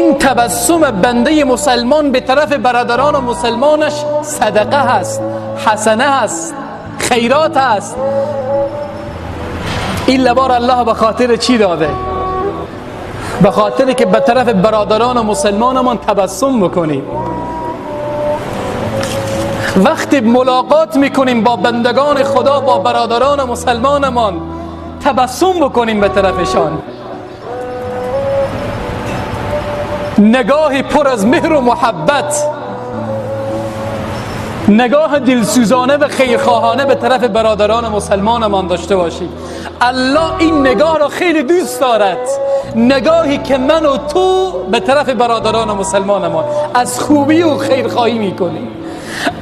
این تبسم بنده مسلمان به طرف برادران و مسلمانش صدقه هست، حسنه هست، خیرات هست. این لبار الله به خاطر چی داده؟ به خاطر که به طرف برادران و مسلمانمان تبسم بکنیم. وقتی ملاقات میکنیم با بندگان خدا، با برادران و مسلمانمان، تبسم بکنیم به طرفشان. نگاه پر از مهر و محبت، نگاه دلسوزانه و خیرخواهانه به طرف برادران مسلمانمان داشته باشیم. الله این نگاه را خیلی دوست دارد، نگاهی که من و تو به طرف برادران مسلمانمان از خوبی و خیرخواهی میکنیم.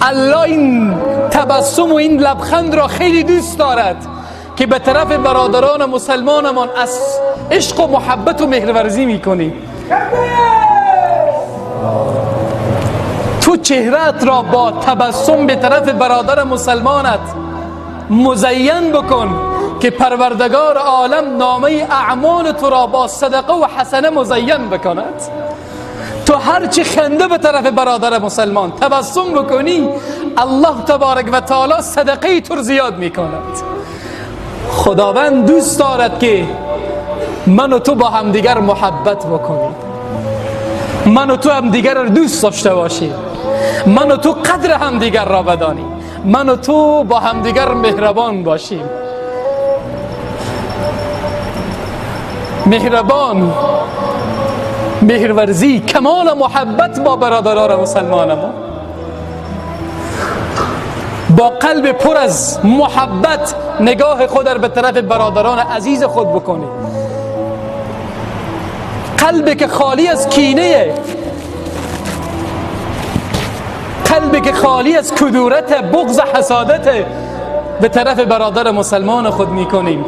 الله این تبسم و این لبخند را خیلی دوست دارد که به طرف برادران مسلمانمان از عشق و محبت و مهرورزی میکنیم. تو چهرت را با تبسم به طرف برادر مسلمانت مزین بکن که پروردگار عالم نامه اعمال تو را با صدقه و حسنه مزین بکند. تو هرچی خنده به طرف برادر مسلمان تبسم بکنی، الله تبارک و تعالی صدقه تو رو زیاد میکند. خداوند دوست دارد که من و تو با همدیگر محبت بکنیم، من و تو همدیگر را دوست داشته باشیم، من و تو قدر همدیگر را بدانیم، من و تو با همدیگر مهربان باشیم. مهربان، مهرورزی، کمال محبت با برادران مسلمان ما، با قلب پر از محبت نگاه خود را به طرف برادران عزیز خود بکنی. قلبی که خالی از کینه، قلبی که خالی از کدورت، بغض، حسادت به طرف برادر مسلمان خود میکنیم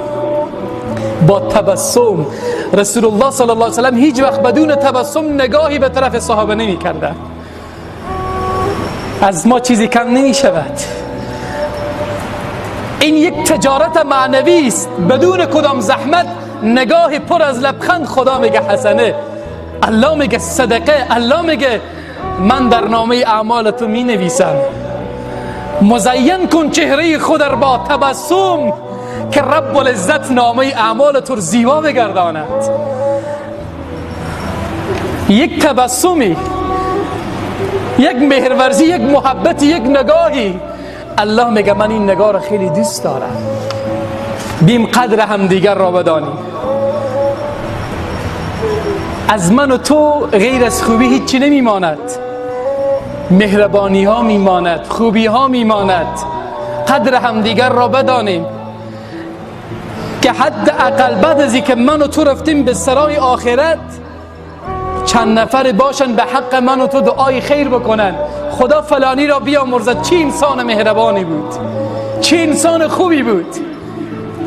با تبسم. رسول الله صلی الله علیه و سلم هیچ وقت بدون تبسم نگاهی به طرف صحابه نمی کرده. از ما چیزی کم نمی شود. این یک تجارت معنوی است، بدون کدام زحمت. نگاه پر از لبخند، خدا میگه حسنه، الله میگه صدقه، الله میگه من در نامه اعمال تو می نویسم. مزین کن چهره خود را با تبسم که رب العزت نامه اعمال تو زیبا بگرداند. یک تبسمی، یک مهرورزی، یک محبتی، یک نگاهی، الله میگه من این نگاه را خیلی دوست دارم. بیم قدر هم دیگر را بدانیم. از من و تو غیر از خوبی هیچی نمیماند. مهربانی ها میماند، خوبی ها میماند. قدر هم دیگر را بدانیم که حد اقل بعد از که من و تو رفتیم به سرای آخرت، چند نفر باشن به حق من و تو دعای خیر بکنن. خدا فلانی را بیامرزد، چه انسان مهربانی بود، چه انسان خوبی بود.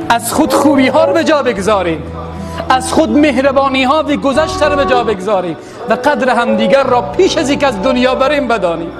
از خود خوبی ها رو به جا بگذاریم، از خود مهربانی ها و گذشته رو به جا بگذاریم و قدر همدیگر را پیش از اینکه از دنیا بریم بدانیم.